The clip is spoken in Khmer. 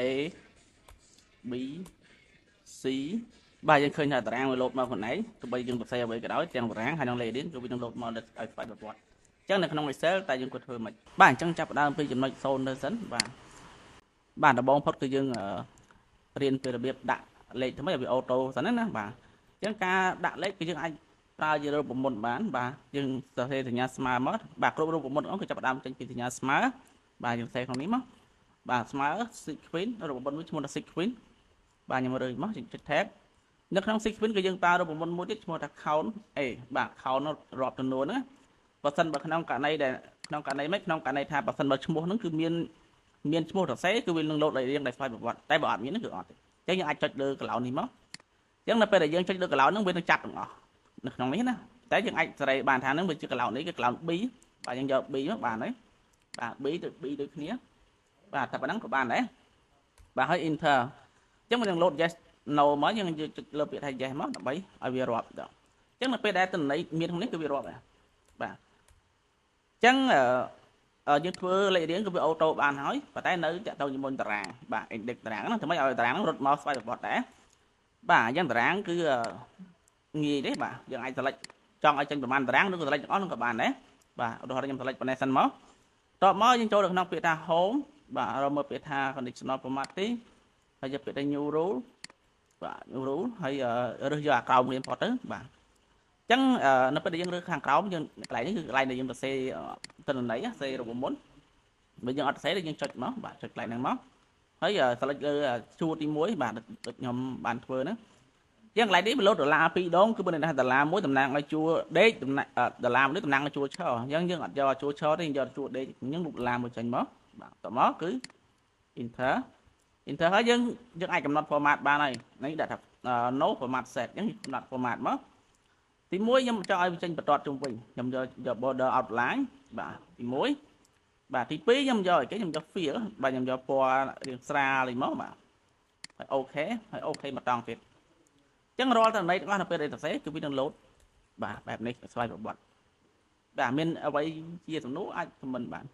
A B C បាទយើងឃើញថាតារាងវាលោតមកខ្លួនឯងទោះបីយើងសរសេរអ្វីក៏ដោយទាំងតារាងហើយនឹងលេខរៀងគឺវានឹងលោតមកឲ្យស្វ័យប្រវត្តិអញ្ចឹងនៅក្នុង Excel តែយើងគួរធ្វើមិនបាទអញ្ចឹងចាប់ផ្ដើមពីចំណុច0ទៅសិនបាទដំបូងផុតគឺយើងរៀនពីរបៀបដាក់លេខថ្មីឲ្យវាអូតូសិនណាបាទអញ្ចឹងការដាក់លេខគឺយើងអាចប្រើជារូបមន្តបានបាទយើងសរសេរសញ្ញាស្មើមកបាទគ្រប់រូបមន្តគឺចាប់ផ្ដើមចេញពីសញ្ញាស្មើបាទយើងសរសេរក្នុងនេះមកបាទស្មើ sequence រូបមន្តមួយឈ្មោះថា sequence បាទខ្ញុំរើសមកចុច tab នៅក្នុង sequence គឺយើងប្រើរូបមន្តមួយទៀតឈ្មោះថា count បាទ count រាប់ចំនួនណាបើសិនបើក្នុងករណីដែលក្នុងករណីមិនក្នុងករណីថាបើសិនបើឈ្មោះហ្នឹងគឺមានឈ្មោះសរសេរគឺវានឹងលោតឲ្យរៀងដោយស្វ័យប្រវត្តិតែបើអត់មានគឺអត់ទេអញ្ចឹងយើងអាចចុចលើកន្លោននេះមកអញ្ចឹងនៅពេលដែលយើងចុចលើកន្លោនហ្នឹងវានឹងចាប់ទាំងអស់នៅក្នុងនេះណាតែយើងអាចសេរីបានថាហ្នឹងវាជាកន្លោននេះគឺកន្លោន B បាទយើងយក B មកបានហើយបាទ B ទៅ B ដូចគ្នាបាទតែប៉ុណ្ណឹងក៏បានដែរបាទហើយ enter អញ្ចឹងវានឹងលោត yes no មកយើងចុចលើពាក្យថា yes មកដើម្បីឲ្យវារាប់ដល់អញ្ចឹងនៅពេលដែលតន័យមានក្នុងនេះគឺវារាប់ដែរបាទអញ្ចឹងយើងធ្វើលេខរៀងគឺវាអូតូបានហើយប៉ុន្តែនៅតាក់ទងជាមួយតារាងបាទ index តារាងហ្នឹងធ្វើម៉េចឲ្យតារាងហ្នឹងរត់មកស្វ័យប្រវត្តិដែរបាទអញ្ចឹងតារាងគឺងាយទេបាទយើងអាច select ចង់ឲ្យចេញប្រមាណតារាងឬក៏ select ទាំងអស់ហ្នឹងក៏បានដែរបាទឧទាហរណ៍ខ្ញុំ select ប៉ុណ្ណេះសិនមកតបមកយើងចូលទៅក្នុងពាក្យថា home បាទរកមើលពាក្យថា conditional formatting ហើយយកពាក្យថា new rule បាទ new rule ហើយរើសយកអាក្រោមរៀនផុតទៅបាទអញ្ចឹងនៅពេលដែលយើងរើសខាងក្រោមយើងកន្លែងនេះគឺកន្លែងដែលយើងសរសេរទិន្នន័យសរសេររូបមន្តបើយើងអត់សរសេរទេយើងចុចមកបាទចុចកន្លែងហ្នឹងមកហើយselect លើជួរទី1បាទដូចខ្ញុំបានធ្វើហ្នឹងយើងកន្លែងនេះវាលោតដុល្លារ2ដងគឺមានន័យថាដុល្លារ1តំណាងឲ្យជួរដេកដុល្លារ1តំណាងឲ្យជួរឈរអញ្ចឹងយើងអត់យកជួរឈរទេយើងយកជួរដេកអញ្ចឹងរូបដុល្លារមួយចេញមកបាទតមកគឺ enter ហើយយើងអាចកំណត់ format បានហើយនេះដាក់ថា no format set អញ្ចឹងកំណត់ format មកទី1ខ្ញុំចង់ឲ្យវាចេញបន្ទាត់ជុំវិញខ្ញុំយក border outline បាទទី1បាទទី2ខ្ញុំយកអីគេខ្ញុំយក fill បាទខ្ញុំយកពណ៌រាងស្រាលមកបាទហើយអូខេមកតង់ទៀតអញ្ចឹងរាល់តន័យទាំងអស់នៅពេលដែលសរសេរគឺវានឹង load បាទបែបនេះស្វ័យប្រវត្តិបាទមានអ្វីជាសំណួរអាច comment បាន